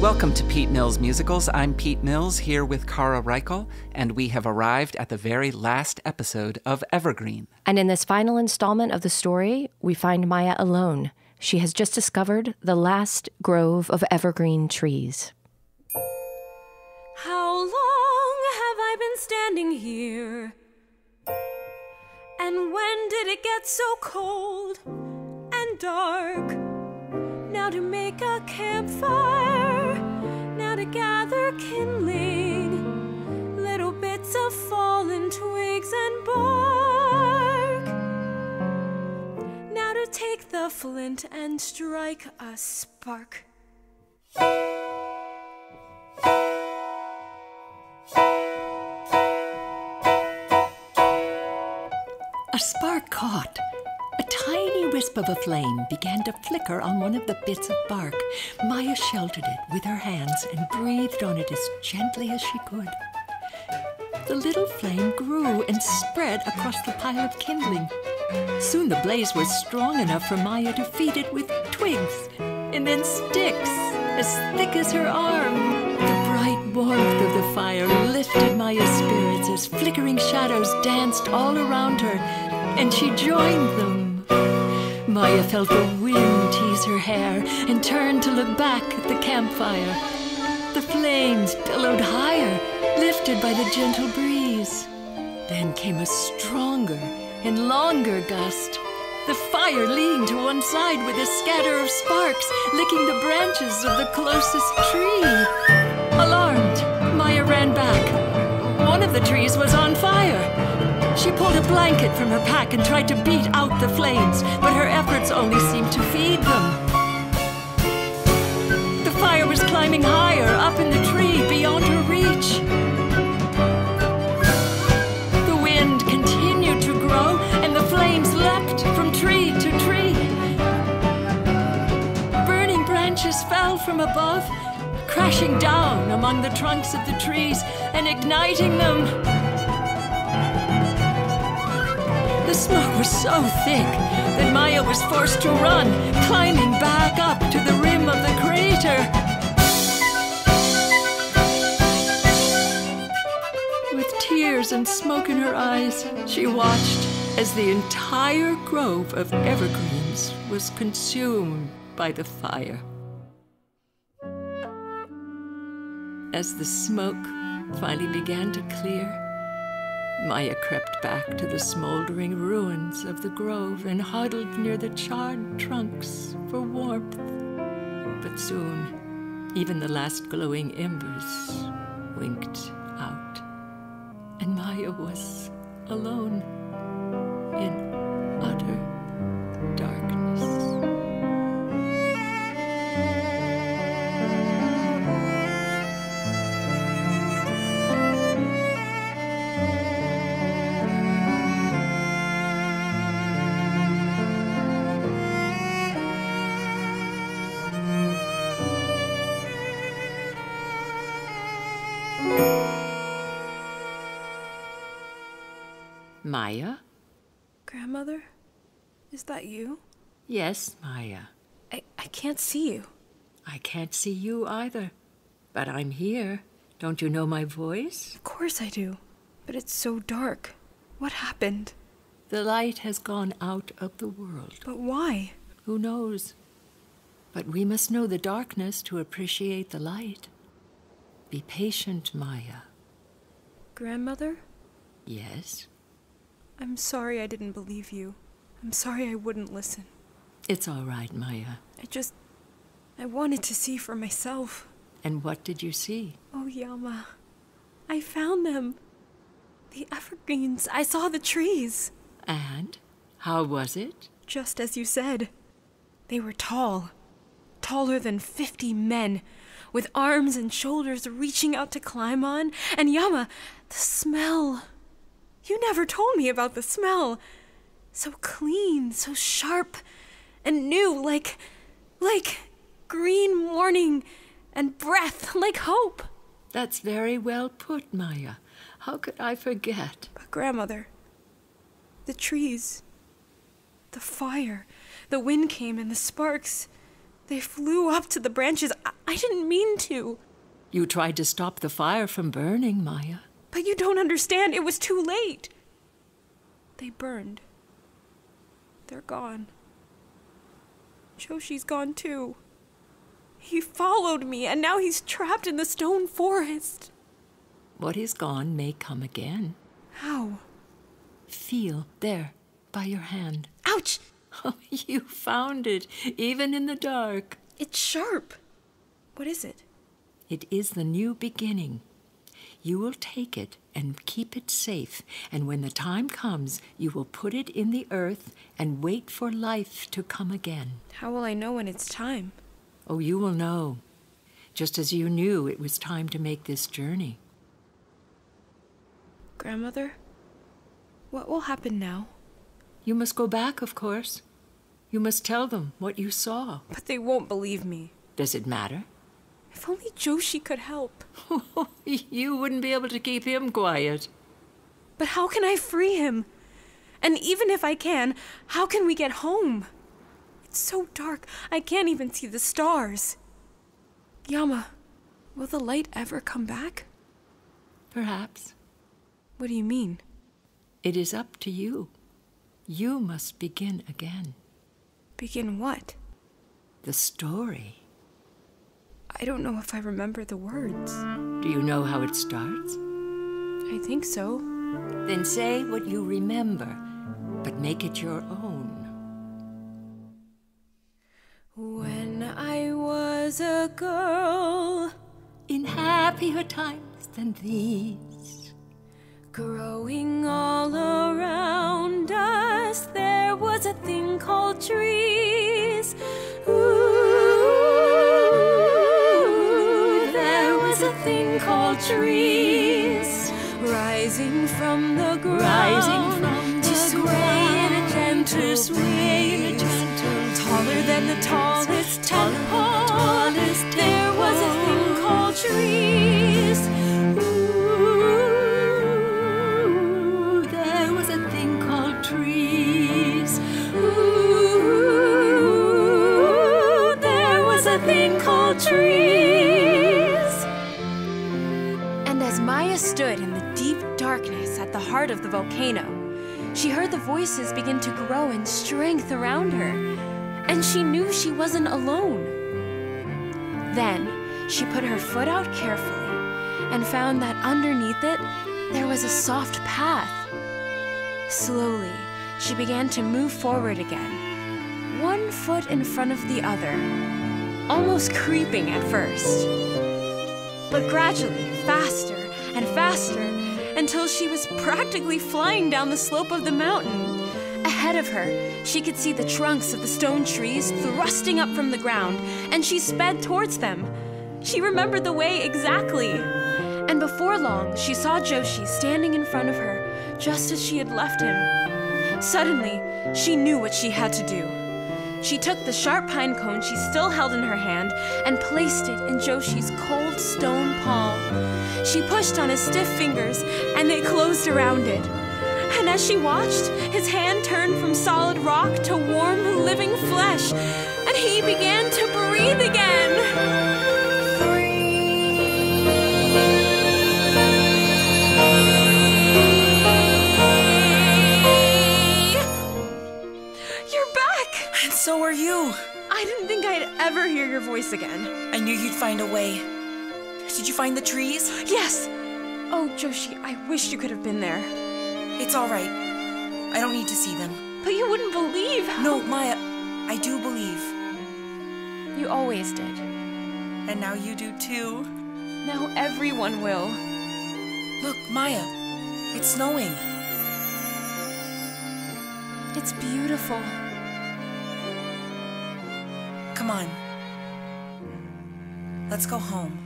Welcome to Pete Mills Musicals. I'm Pete Mills here with Cara Reichel, and we have arrived at the very last episode of Evergreen. And in this final installment of the story, we find Maya alone. She has just discovered the last grove of evergreen trees. How long have I been standing here? And when did it get so cold and dark? Now to make a campfire, now to gather kindling, little bits of fallen twigs and bark. Now to take the flint and strike a spark. A spark caught. A tiny wisp of a flame began to flicker on one of the bits of bark. Maya sheltered it with her hands and breathed on it as gently as she could. The little flame grew and spread across the pile of kindling. Soon the blaze was strong enough for Maya to feed it with twigs and then sticks as thick as her arm. The bright warmth of the fire lifted Maya's spirits as flickering shadows danced all around her, and she joined them. Maya felt the wind tease her hair and turned to look back at the campfire. The flames billowed higher, lifted by the gentle breeze. Then came a stronger and longer gust. The fire leaned to one side with a scatter of sparks, licking the branches of the closest tree. Alarmed, Maya ran back. One of the trees was on fire. She pulled a blanket from her pack and tried to beat out the flames, but her efforts only seemed to feed them. The fire was climbing higher up in the tree beyond her reach. The wind continued to grow, and the flames leapt from tree to tree. Burning branches fell from above, crashing down among the trunks of the trees and igniting them. The smoke was so thick that Maya was forced to run, climbing back up to the rim of the crater. With tears and smoke in her eyes, she watched as the entire grove of evergreens was consumed by the fire. As the smoke finally began to clear, Maya crept back to the smoldering ruins of the grove and huddled near the charred trunks for warmth. But soon, even the last glowing embers winked out, and Maya was alone in utter darkness. Maya? Grandmother? Is that you? Yes, Maya. I can't see you. I can't see you either, but I'm here. Don't you know my voice? Of course I do, but it's so dark. What happened? The light has gone out of the world. But why? Who knows? But we must know the darkness to appreciate the light. Be patient, Maya. Grandmother? Yes? I'm sorry I didn't believe you. I'm sorry I wouldn't listen. It's all right, Maya. I wanted to see for myself. And what did you see? Oh, Yamma. I found them. The evergreens. I saw the trees. And? How was it? Just as you said. They were tall. Taller than 50 men, with arms and shoulders reaching out to climb on. And Yamma, the smell. You never told me about the smell. So clean, so sharp, and new, like green morning and breath, like hope. That's very well put, Maya. How could I forget? But Grandmother, the trees, the fire, the wind came and the sparks, They flew up to the branches. I didn't mean to. You tried to stop the fire from burning, Maya. But you don't understand. It was too late. They burned. They're gone. Joshi's gone too. He followed me, and now he's trapped in the stone forest. What is gone may come again. How? Feel, there, by your hand. Ouch! Oh, you found it, even in the dark. It's sharp. What is it? It is the new beginning. You will take it and keep it safe, and when the time comes, you will put it in the earth and wait for life to come again. How will I know when it's time? Oh, you will know, just as you knew it was time to make this journey. Grandmother, what will happen now? You must go back, of course. You must tell them what you saw. But they won't believe me. Does it matter? If only Joshi could help. You wouldn't be able to keep him quiet. But how can I free him? And even if I can, how can we get home? It's so dark, I can't even see the stars. Yamma, will the light ever come back? Perhaps. What do you mean? It is up to you. You must begin again. Begin what? The story. I don't know if I remember the words. Do you know how it starts? I think so. Then say what you remember, but make it your own. When I was a girl, in happier times than these, growing all around us, there was a thing called trees. Ooh, there was a thing called trees, rising from the ground, to sway in a gentle way, taller than the tallest temple. There was a thing called trees. Ooh, there was a thing called trees. Ooh, there was a thing called trees. And as Maya stood in the deep darkness at the heart of the volcano, she heard the voices begin to grow in strength around her, and she knew she wasn't alone. Then she put her foot out carefully and found that underneath it there was a soft path. Slowly, she began to move forward again, one foot in front of the other, almost creeping at first, but gradually faster and faster until she was practically flying down the slope of the mountain. Ahead of her, she could see the trunks of the stone trees thrusting up from the ground, and she sped towards them. She remembered the way exactly. And before long, she saw Joshi standing in front of her, just as she had left him. Suddenly, she knew what she had to do. She took the sharp pine cone she still held in her hand and placed it in Joshi's cold stone palm. She pushed on his stiff fingers, and they closed around it. And as she watched, his hand turned from solid rock to warm, living flesh, and he began to breathe again. You're back! And so are you. I didn't think I'd ever hear your voice again. I knew you'd find a way. Did you find the trees? Yes! Oh, Joshi, I wish you could have been there. It's all right. I don't need to see them. But you wouldn't believe how... No, Maya, I do believe. You always did. And now you do too. Now everyone will. Look, Maya, it's snowing. It's beautiful. Come on. Let's go home.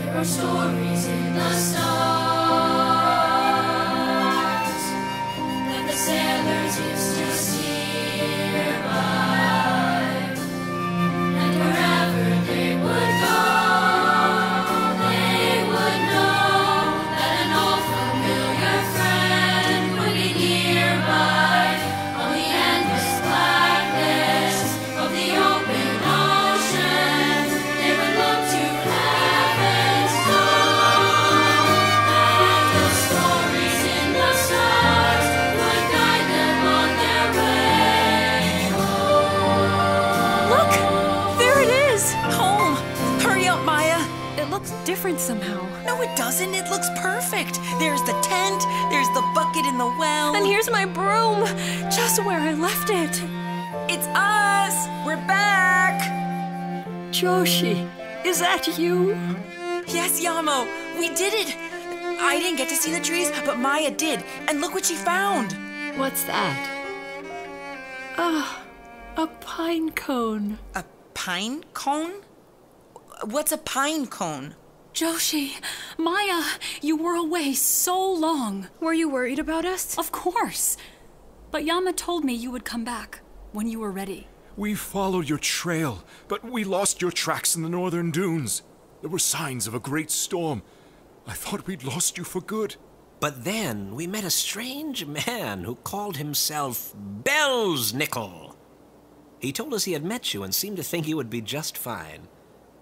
There are stories in the stars that the sailors used to steer by, and wherever they would go, they would know that an old familiar friend would be near. Listen, it looks perfect. There's the tent, there's the bucket in the well. And here's my broom, just where I left it. It's us! We're back! Joshi, is that you? Yes, Yammo, we did it. I didn't get to see the trees, but Maya did. And look what she found. What's that? Ah, a pine cone. A pine cone? What's a pine cone? Joshi, Maya, you were away so long. Were you worried about us? Of course. But Yamma told me you would come back when you were ready. We followed your trail, but we lost your tracks in the northern dunes. There were signs of a great storm. I thought we'd lost you for good. But then we met a strange man who called himself Belsnickel. He told us he had met you and seemed to think you would be just fine.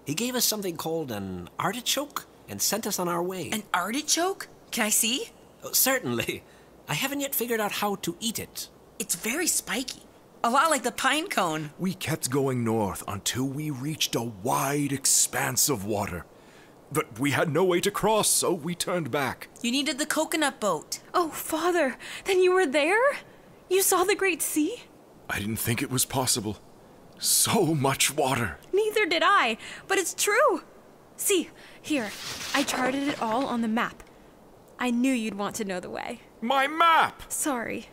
He gave us something called an artichoke and sent us on our way. An artichoke? Can I see? Oh, certainly. I haven't yet figured out how to eat it. It's very spiky. A lot like the pine cone. We kept going north until we reached a wide expanse of water. But we had no way to cross, so we turned back. You needed the coconut boat. Oh, Father, then you were there? You saw the Great Sea? I didn't think it was possible. So much water. Neither did I, but it's true. See, here, I charted it all on the map. I knew you'd want to know the way. My map! Sorry.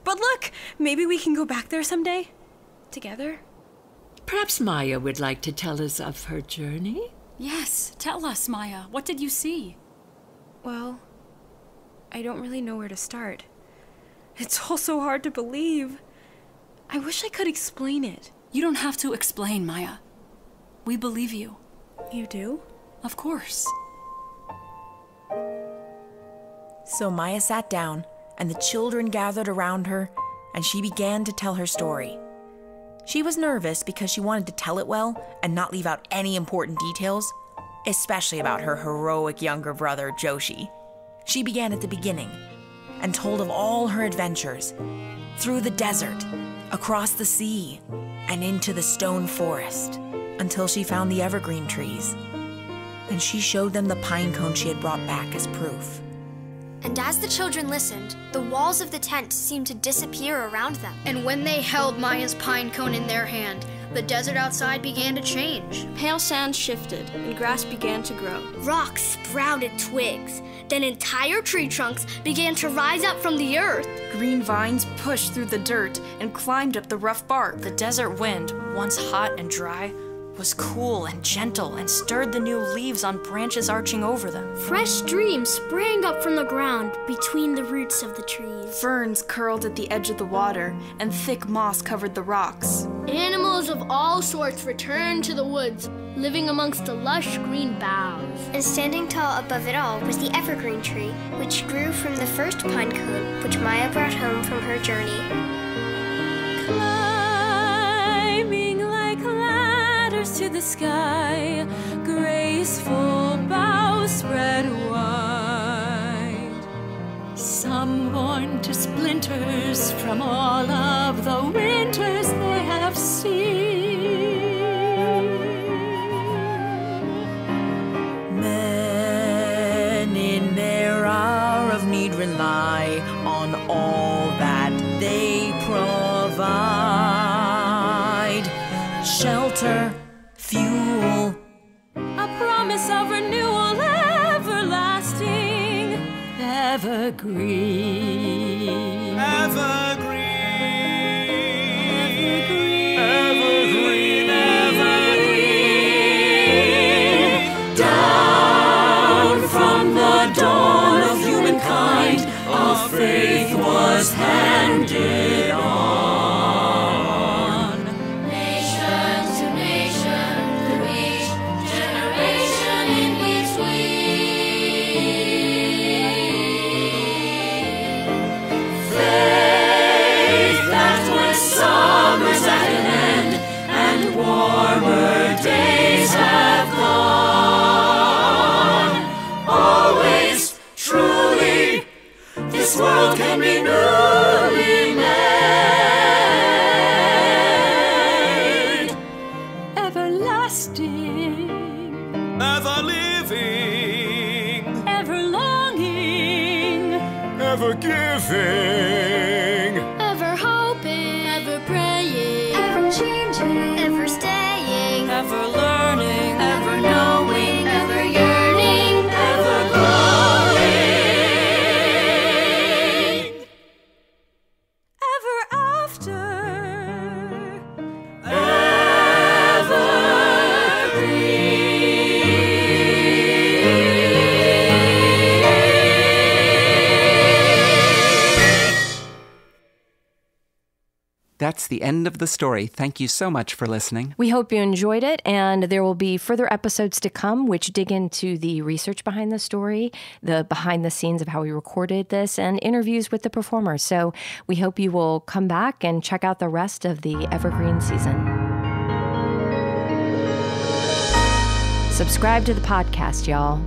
But look, maybe we can go back there someday? Together? Perhaps Maya would like to tell us of her journey? Yes, tell us, Maya. What did you see? Well, I don't really know where to start. It's all so hard to believe. I wish I could explain it. You don't have to explain, Maya. We believe you. You do? Of course. So Maya sat down, and the children gathered around her, and she began to tell her story. She was nervous because she wanted to tell it well and not leave out any important details, especially about her heroic younger brother, Joshi. She began at the beginning and told of all her adventures, through the desert, across the sea, and into the stone forest, until she found the evergreen trees. And she showed them the pine cone she had brought back as proof. And as the children listened, the walls of the tent seemed to disappear around them. And when they held Maya's pine cone in their hand, the desert outside began to change. Pale sand shifted, and grass began to grow. Rocks sprouted twigs. Then entire tree trunks began to rise up from the earth. Green vines pushed through the dirt and climbed up the rough bark. The desert wind, once hot and dry, was cool and gentle and stirred the new leaves on branches arching over them. Fresh streams sprang up from the ground between the roots of the trees. Ferns curled at the edge of the water, and thick moss covered the rocks. Animals of all sorts returned to the woods, living amongst the lush green boughs. And standing tall above it all was the evergreen tree, which grew from the first pine cone, which Maya brought home from her journey. Climbing like ladders to the sky, graceful boughs spread wide. Some worn to splinters from all of the winters they have seen. Men in their hour of need rely on all that they provide. Shelter, fuel, A promise of renewal everlasting. Evergreen. Evergreen, evergreen. Down from the dawn of humankind, a faith was handed on. Nation to nation, through each generation in between. Faith that when summer's at an end and warmer days have gone, always, truly, this world can be newly made. ever giving, ever hoping, ever praying, ever changing, ever staying, Ever learning, ever knowing, ever yearning, ever growing, Ever after. That's the end of the story. Thank you so much for listening. We hope you enjoyed it, and there will be further episodes to come which dig into the research behind the story, the behind the scenes of how we recorded this, and interviews with the performers. So we hope you will come back and check out the rest of the Evergreen season. Subscribe to the podcast, y'all.